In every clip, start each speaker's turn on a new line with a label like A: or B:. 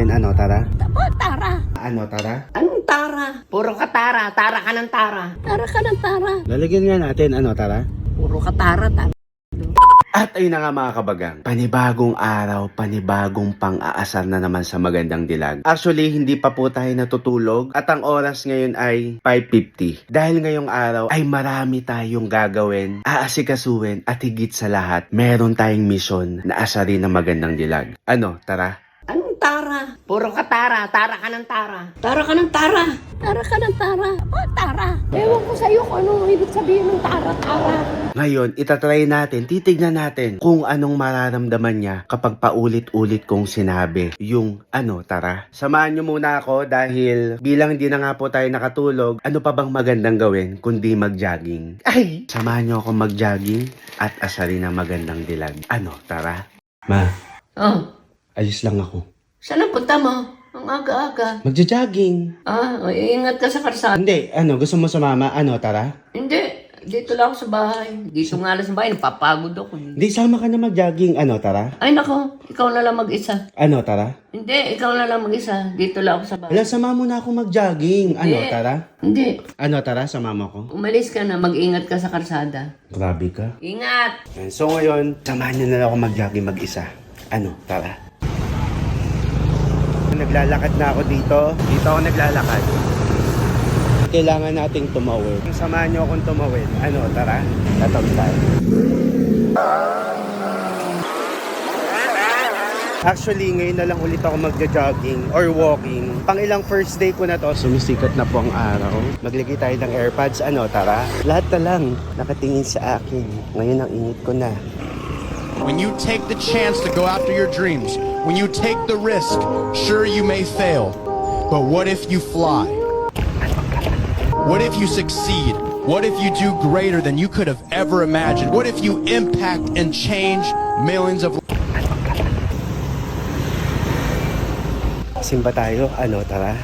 A: natin, ano, tara?
B: Tara.
A: Ano, tara?
B: Anong tara? Puro ka tara. Tara ka ng tara. Tara ka ng tara.
A: Lalagyan nga natin, ano, tara?
B: Puro ka tara.
A: At ayun na nga mga kabagang, panibagong araw, panibagong pang-aasar na naman sa magandang dilag. Actually, hindi pa po tayo natutulog at ang oras ngayon ay 5:50. Dahil ngayong araw ay marami tayong gagawin, aasikasuhin at higit sa lahat, meron tayong mission na asarin ng magandang dilag. Ano, tara?
B: Anong tara? Puro ka tara. Tara ka ng tara. Tara ka ng tara. Tara ka ng tara. Tara. Ewan ko sa'yo kung ano ibig sabihin ng tara.
A: Ngayon, itatry natin, titignan natin kung anong mararamdaman niya kapag paulit-ulit kong sinabi yung ano, tara. Samahan niyo muna ako dahil bilang hindi na nga po tayo nakatulog, ano pa bang magandang gawin kundi mag-jogging? Ay! Samahan niyo ako mag-jogging at asarin ng magandang dilag. Ano, tara? Ma,
B: Oh,
A: ayos lang ako.
B: saan ang punta mo? Ang aga-aga.
A: Magja-jogging.
B: Ingat ka sa karsada.
A: Hindi, ano, gusto mo sumama? Ano, tara?
B: Hindi. Dito lang ako sa bahay. Dito nga lang sa bahay. Napapagod ako.
A: Hindi, sama ka na mag-jogging. Ano, tara?
B: Ay nako, ikaw na lang mag-isa.
A: Ano, tara?
B: Hindi, ikaw na lang mag-isa. Dito lang ako sa bahay.
A: Wala, sama mo na ako mag-jogging. Ano,
B: Hindi.
A: tara?
B: Hindi.
A: Ano, tara, sama mo ako.
B: Umalis ka na, mag-ingat ka sa karsada.
A: Grabe ka.
B: Ingat!
A: So ngayon, samahan niyo na lang ako mag-jogging mag-isa. Ano, tara? Naglalakad na ako dito. Dito ako naglalakad. Kailangan nating tumawid. Samahan niyo akong tumawid. Ano, tara? Tatawid tayo. Actually, ngayon na lang ulit ako magja-jogging or walking. Pang ilang first day ko na to. Sumisikat na po ang araw. Maglagay tayo ng AirPods. Ano, tara? Lahat na lang nakatingin sa akin. Ngayon ang init ko na.
C: When you take the chance to go after your dreams, when you take the risk, sure you may fail, but what if you fly? What if you succeed? What if you do greater than you could have ever imagined? What if you impact and change millions of
A: Simba tayo, ano, tara?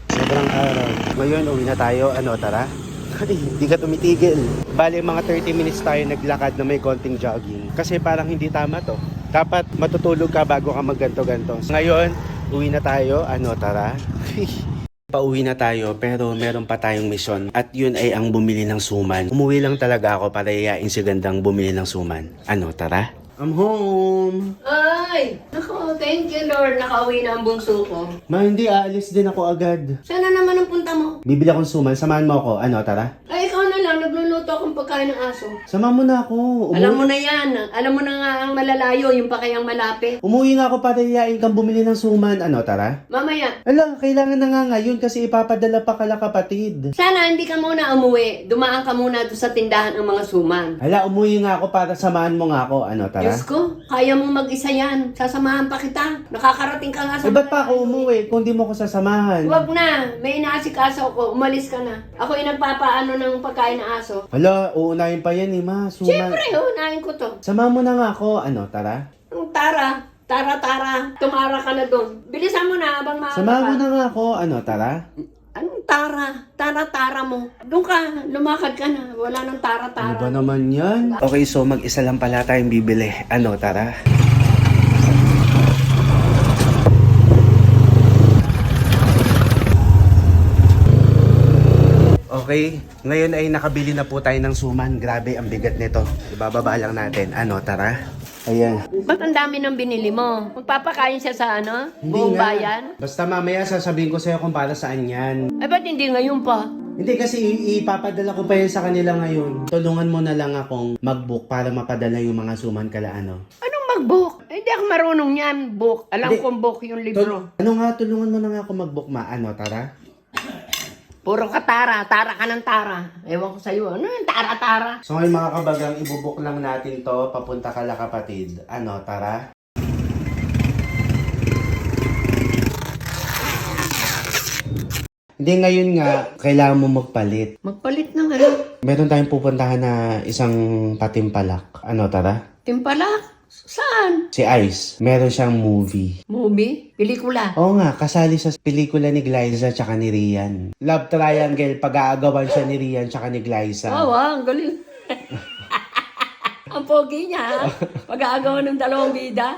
A: Sobrang araw. Ngayon, uwi na tayo, ano, tara? Ay, hindi ka tumitigil. Bale, mga 30 minutes tayo naglakad na may konting jogging. Kasi parang hindi tama to. Dapat matutulog ka bago ka magganto-ganto. Ngayon, uwi na tayo, ano, tara? Pauwi na tayo pero meron pa tayong misyon at yun ay ang bumili ng suman. Umuwi lang talaga ako para iyain si Gandang bumili ng suman. Ano, tara? I'm home!
B: Ay! Nako, thank you Lord. Nakauwi na ang bungso ko.
A: Ma, hindi, aalis din ako agad.
B: Sana naman ang punta mo?
A: Bibili akong suman, samahan mo ako. Ano, tara?
B: Ay, ikaw na lang. Nagluluto akong pagkain ng aso.
A: Samahan mo na ako.
B: Alam mo na yan. Alam mo na nga ang malalayo, yung pa kayang malapit.
A: Umuwi nga ako para iyain kang bumili ng suman. Ano, tara?
B: Mamaya.
A: Ala, kailangan na nga ngayon kasi ipapadala pa kala kapatid.
B: Sana hindi ka muna umuwi. Dumaan ka muna doon sa tindahan ng mga suman.
A: Ala, umuwi nga ako para samahan mo nga ako. Ano, tara?
B: Diyos ko, kaya mong mag-isa yan. Sasamahan pa kita. Nakakarating ka nga sa...
A: Eh, ba't pa ako umuwi kung di mo ko sasamahan?
B: Huwag na. May inaasikaso ko. Umalis ka na. Ako yung nagpapaano ng pagkain ng aso.
A: Ala, uunahin pa yan eh, ma. Suman.
B: Siyempre, unahin ko to.
A: Samahan mo na nga ako. Ano, tara?
B: Ang tara. Tara. Tumara ka na doon. Bilisan mo na habang maaga
A: Samahan
B: pa.
A: mo na nga ako. Ano, tara?
B: Anong tara? Tara mo. Doon ka. Lumakad ka na. Wala nang
A: Ano ba
B: tara.
A: naman yan? Okay, so mag-isa lang pala tayong bibili. Ano, tara? Okay, ngayon ay nakabili na po tayo ng suman. Grabe, ang bigat nito. Ibababa lang natin. Ano, tara? Ayan.
B: Ba't ang dami nang binili mo? Magpapakain siya sa ano?
A: Hindi
B: Buong
A: nga.
B: bayan?
A: Basta mamaya sasabihin ko sa'yo kung para saan yan.
B: Ay, ba't hindi ngayon pa?
A: Hindi kasi ipapadala ko pa yan sa kanila ngayon. Tulungan mo na lang akong mag-book para mapadala yung mga suman kala ano.
B: Anong mag-book? Hindi ako marunong yan, book. Alam
A: Hindi.
B: kong book yung libro.
A: Ano nga, tulungan mo na nga ako mag-book ma. Ano, tara?
B: Puro ka tara. Tara ka ng tara. Ewan ko sa'yo. Ano yung tara?
A: So ngayon mga kabagang, ibubuk lang natin to papunta kala kapatid. Ano, tara? Hindi, ngayon nga, kailangan mo magpalit.
B: Magpalit ng ano?
A: Meron tayong pupuntahan na isang patimpalak. Ano, tara?
B: Timpalak? Saan?
A: Si Ice, meron siyang movie.
B: Movie? Pelikula?
A: Oo nga, kasali sa pelikula ni Glyza tsaka ni Rian. Love triangle, pag-aagawan siya ni Rian tsaka ni Glyza.
B: Oh, wow, ang galing. Ang pogi niya, ha? Pag-aagawa ng dalawang bida.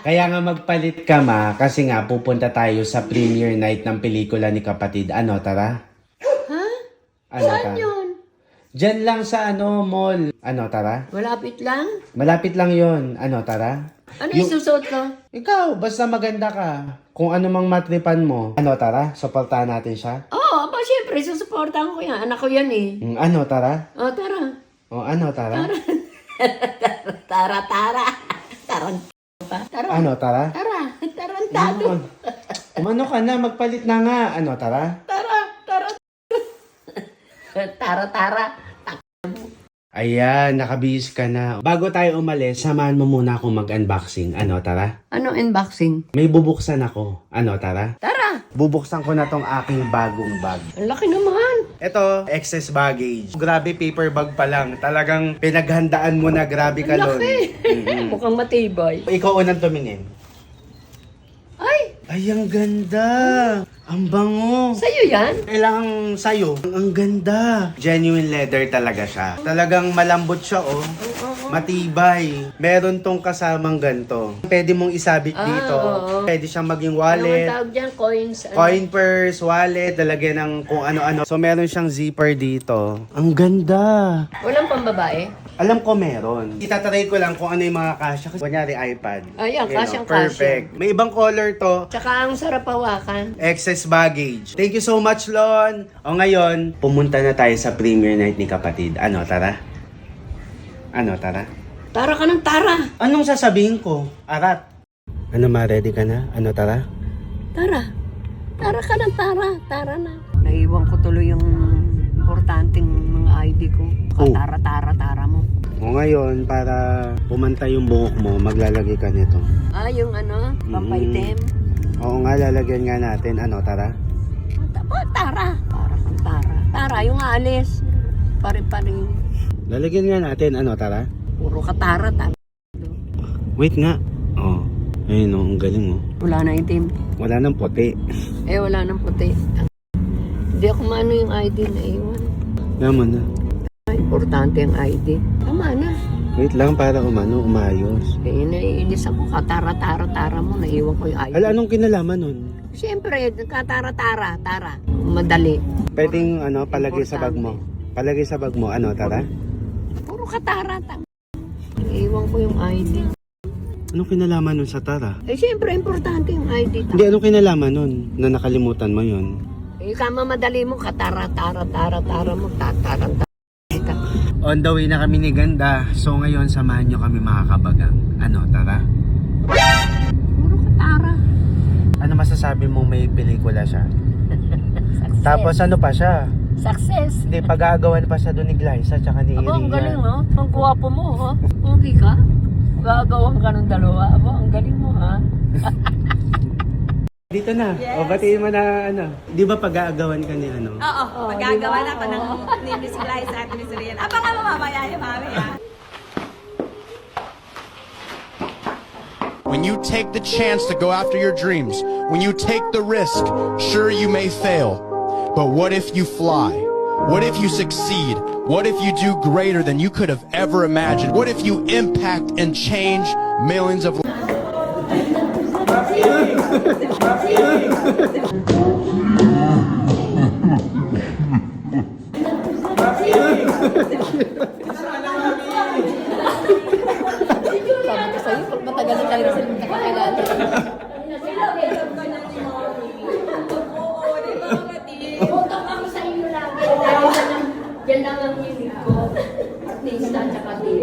A: Kaya nga magpalit ka ma, kasi nga pupunta tayo sa premiere night ng pelikula ni kapatid. Ano, tara?
B: Ha?
A: Ano,
B: Saan
A: tara?
B: yun?
A: Diyan lang sa mall. Ano, tara?
B: Malapit lang?
A: Malapit lang yon. Ano, tara?
B: Ano yung susuot ko?
A: Ikaw, basta maganda ka. Kung ano mang matripan mo. Ano, tara? Supportahan natin siya?
B: Oo, aba syempre, susuportahan ko yan. Anak ko yan eh.
A: Ano, tara?
B: O, tara.
A: Ano, tara?
B: Tara, tara. Tarang pa. Tara.
A: Ano, tara?
B: Tara. Tarantado.
A: Umano ka na, magpalit na nga. Ano, tara?
B: Tara. Tara. Tara, tara.
A: Ayan, nakabihis ka na. Bago tayo umalis, samahan mo muna akong mag-unboxing. Ano, tara?
B: Ano unboxing?
A: May bubuksan ako. Ano, tara?
B: Tara.
A: Bubuksan ko na tong aking bagong bag.
B: Ang laki naman.
A: Ito, excess baggage. Grabe, paper bag pa lang. Talagang pinaghandaan mo na. Grabe ka
B: Ang
A: lon.
B: laki. Mukhang matibay.
A: Ikaw unang tumingin.
B: Ay,
A: Ay, ang ganda. Ang bango.
B: sa'yo yan?
A: Kailangang sayo. Ang ganda. Genuine leather talaga siya. Talagang malambot siya, oh. Matibay. Meron tong kasamang ganto. Pwede mong isabit dito.
B: oo.
A: Pwede siyang maging
B: Ano ang
A: wallet.
B: tawag dyan? Coins? Ano?
A: Coin purse, wallet, lalagyan ng kung ano-ano. So, meron siyang zipper dito. Ang ganda.
B: Walang pambabae?
A: Alam ko meron. Itatry ko lang kung ano yung mga kasya. Kasi kunyari iPad.
B: Ayan,
A: You know,
B: kasyang-kasya.
A: perfect. May ibang color to.
B: Tsaka ang sarap hawakan.
A: Excess baggage. Thank you so much, Lon. O ngayon, pumunta na tayo sa premiere night ni kapatid. Ano, tara? Ano, tara?
B: Tara ka ng tara.
A: Anong sasabihin ko? Arat. Ano, ma, ready ka na? Ano, tara?
B: Tara. Tara ka ng tara. Tara na. Naiwan ko tuloy yung importanteng mga ID ko.
A: Oh.
B: Tara, tara, tara mo.
A: O ngayon, para pumanta yung buhok mo, maglalagay ka nito.
B: Ah, yung ano? Pampaitim.
A: Oo nga, lalagyan nga natin. Ano, tara?
B: Tara. Tara kang tara. Tara, yung alis. Pare-paring.
A: Lalagyan nga natin. Ano, tara?
B: Puro ka tara. Tara.
A: Wait nga. Oh, ayun, ang galing, oh.
B: Wala na itim.
A: Wala nang puti.
B: Eh, wala nang puti. Hindi ako maano yung ID na iwan.
A: Naman na.
B: Importante ang ID. Tama na.
A: Wait lang para umayos.
B: Eh, naiinis ako. Katara-tara-tara mo. Naiwan ko yung ID.
A: Ala, anong kinalaman nun?
B: Siyempre, katara-tara. Tara. Madali.
A: Pwedeng palagay sa bag mo. Palagay sa bag mo. Ano, tara?
B: Puro katara. Naiwan ko yung ID.
A: Anong kinalaman nun sa tara?
B: Eh, siyempre, importante yung ID.
A: Hindi, anong kinalaman nun na nakalimutan mo yun?
B: Eh, kama madali mo. Katara-tara-tara mo. Tataranta.
A: On the way na kami ni Ganda. So ngayon, samahan nyo kami makakabagang. Ano, tara?
B: Puro katara.
A: Ano masasabi mo may pelikula siya?
B: Success.
A: Tapos ano pa siya?
B: Success.
A: Hindi, pag-aagawan pa siya doon ni Glyza tsaka ni
B: Aba, ang galing,
A: Irian.
B: ha? Ang guwapo mo, ha? Okay ka? Gagawin ka ng dalawa. Aba, ang galing mo, ha?
A: Dito na. O, batiin mo na Di ba pag-aagawan ka ni
D: Oo,
B: Oh,
D: magagawa
B: diba?
D: na ako ng ni Miss Glyza at Miss Rian. Abangan mo mamaya yung mami, ha?
C: When you take the chance to go after your dreams, when you take the risk, sure you may fail. But what if you fly? What if you succeed? What if you do greater than you could have ever imagined? What if you impact and change millions of lives?
B: Sabi ko sa'yo, pag matagal na tayo sa nakakilala. Punta kami sa inyo lagi. Yan lang ang hilig ko. Artista at saka TV.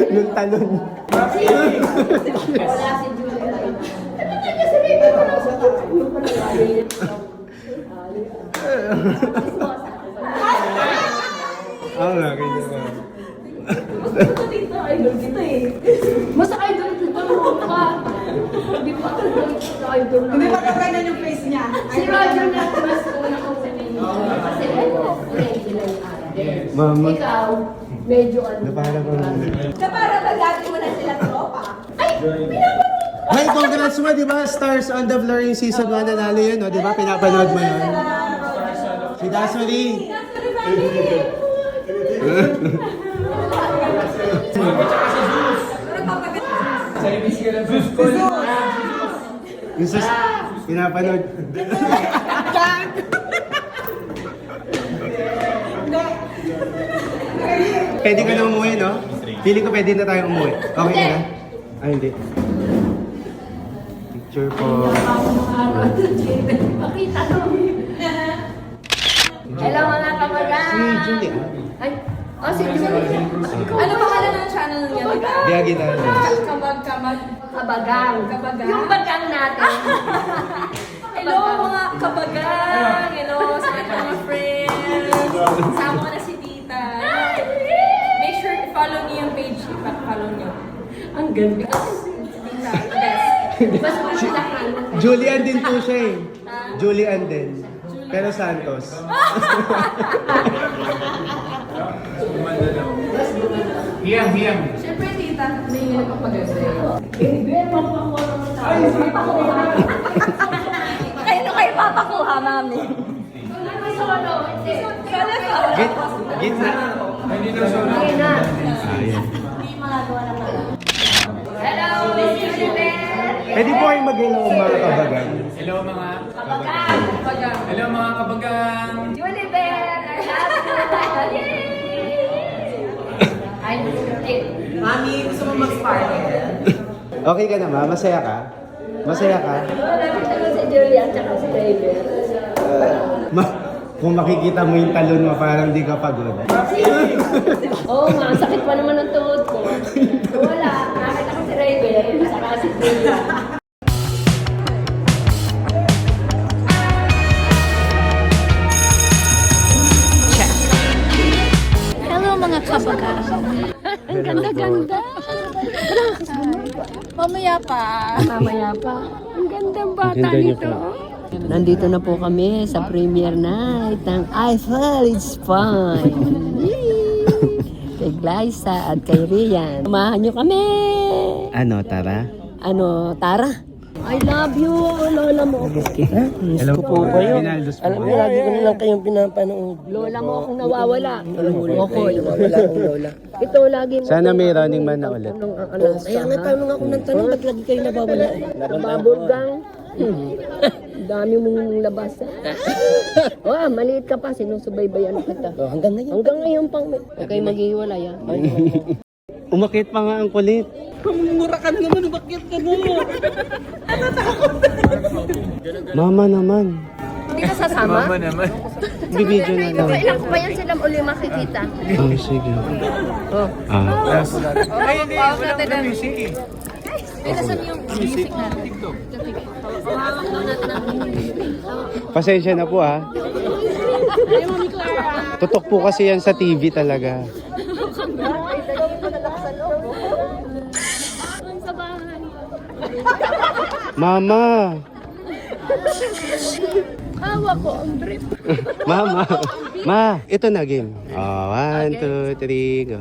A: Yung talon.
B: Wala si Julia. Kasi baby ko lang sa yung panagaling.
A: Oo nga, ganyan ka.
B: Idol kita eh. Basta idol kita mo ka. Hindi pa idol na.
D: Hindi pa ganyan yung face niya.
B: Si Roger na mas una kong sabihin. Kasi regular yung ate.
A: Mama.
B: Ikaw, medyo ano.
A: Napala ko na.
D: Na para magati mo na sila tropa.
A: Hey, congrats mo, di ba? Stars on the Floor yung season 1 nanalo yun, no? Di ba? Pinapanood mo yun. Si Dasuri. Yung sus, pinapanood. Pwede ka na umuwi, no? Feeling ko pwede na tayo umuwi. Okay ka na? Ay, hindi. Picture po.
B: Pakita ko. Hello mga kabagan.
A: Si Julie, ah.
B: Ay, si Julie.
D: Ano pangalan ng channel niya?
A: Biyagi na.
D: Kabag.
B: Kabagang.
D: Kabagang.
B: Yung bagang natin.
D: Hello mga kabagang! Hello sa ating mga friends! Kasama ko na si Tita. Make sure i-follow niyo yung page. I-follow niyo.
B: Ang ganda.
D: Tita, best.
B: Mas malaki.
A: Julian din po siya eh. Julian din. Pero Santos.
D: Siyempre, Tita, may nagpapaganda. Kayo papakuha, mami.
A: Gitna. Ayan.
B: Hello, Mr. Juliet.
A: Pwede po kayong mag-hello mga kabagan.
E: Hello mga
B: Kabagang.
E: Hello mga kabagang.
B: Julie Bell, I love you. Yay!
D: Mami, gusto mo mag-spark?
A: Okay ka naman? Masaya ka? Masaya ka?
B: Malapit na si Julie at saka si David.
A: Kung makikita mo yung talon mo, parang di ka pagod.
B: Oo nga, sakit pa naman ang tuhod ko. Wala, nakita ko si Raven, saka si Julie.
F: Hello mga kabagang.
B: Ang ganda-ganda.
F: Mamaya pa.
B: Mamaya pa. Ang gandang bata
A: Ganda niyo
B: nito. Nandito na po kami sa premiere night ng Eiffel It's Fine. Yee! Kay Glyza at kay Rian. Samahan niyo kami.
A: Ano, Tara?
B: Ano, Tara? I love you, lola mo.
A: Hello po kayo. Alam mo,
G: Lagi ko na lang kayong pinapanood.
B: Lola mo akong nawawala. Okoy.
G: Wala akong lola.
B: Ito lagi mo.
A: Sana may running man na ulit.
B: Nung ang alas.
G: Kaya nga tanong ako ng tanong, ba't lagi kayo nabawala?
B: Baburgang. Dami mong labas. Oh, maliit ka pa. Sinusubaybayan kita.
G: Oh, hanggang ngayon.
B: Hanggang ngayon pang okay maghihiwalay ah.
A: Umakit pa nga ang kulit.
G: Mura ka na naman, bakit ka na?
A: Mama naman.
B: Hindi ka sasama?
E: naman.
A: Bibidyo na lang.
B: Kailan ko pa yan sila uli makikita?
A: Oh, sige. Ah.
E: Ay, hindi. Walang music eh.
A: Pasensya na po ha. Tutok po kasi yan sa TV talaga. Mama!
B: Hawa ko ang brief.
A: Mama! Ma! Ito na game. Oh, 1, 2, 3, go.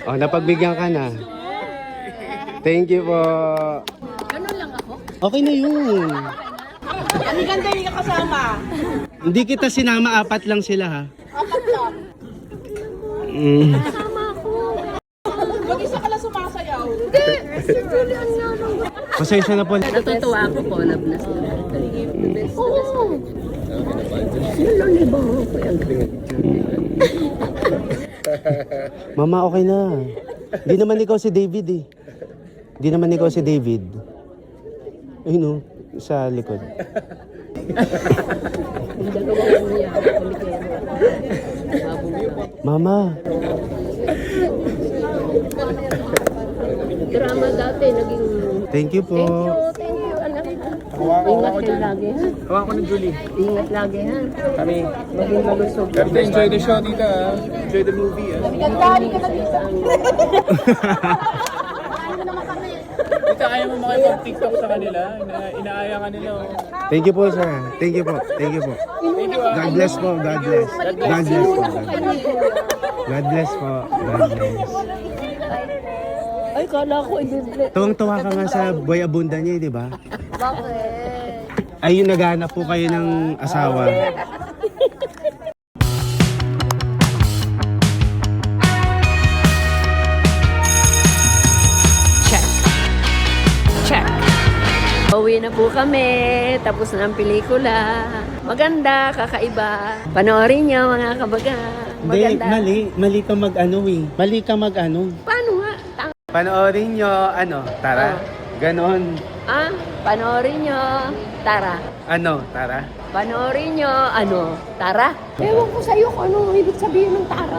A: Oh, napagbigyan ka na. Thank you po.
B: Ganun lang ako.
A: Okay na yun.
F: Ang ganda yung kasama.
A: Hindi kita sinama, 4 lang sila ha.
F: Apat lang.
B: Kasama ako.
F: Mag-isa ka lang sumasayaw.
B: Si Julian nga lang.
A: Pasensya na po.
B: Natutuwa ako po. Love na sila. Oo. Nalalibaw ako yan.
A: Mama, okay na. Di naman ikaw si David eh. Di naman ikaw si David. Ayun o, sa likod.
B: Yung dalawang niya.
A: Mama,
B: Drama dati, naging...
A: thank you po.
B: Thank you, anak. Ingat kayo lagi, ha?
E: Hawa ko ng Julie.
B: Ingat lagi, ha?
E: Kami.
B: Maging malusog.
E: Enjoy the show, tita. Enjoy the movie.
F: Gandali ka na dito.
E: Tita, ayaw mo makipag-tiktok sa kanila. Inaaya ka nila.
A: Thank you po, sir. Thank you po. Thank you po.
E: Thank you.
A: God bless po. God bless. God bless po. God bless po. God bless.
B: Ay, kala ko, ibibigay.
A: Tuwang-tuwa ka nga sa Boy Abunda niya, di ba?
B: Bakit?
A: Ayun, naghahanap po kayo ng asawa.
B: Check. Uwi na po kami. Tapos na ang pelikula. Maganda, kakaiba. Panoorin niyo mga kabagang.
A: Hindi,
B: Maganda.
A: mali ka mag-ano eh. Mali ka mag-ano.
B: Paano nga?
A: Panoorin nyo, tara. Ganon.
B: Panoorin nyo. Tara.
A: Tara.
B: Panoorin nyo. Tara. Ewan ko sa'yo kung ano ibig sabihin ng tara.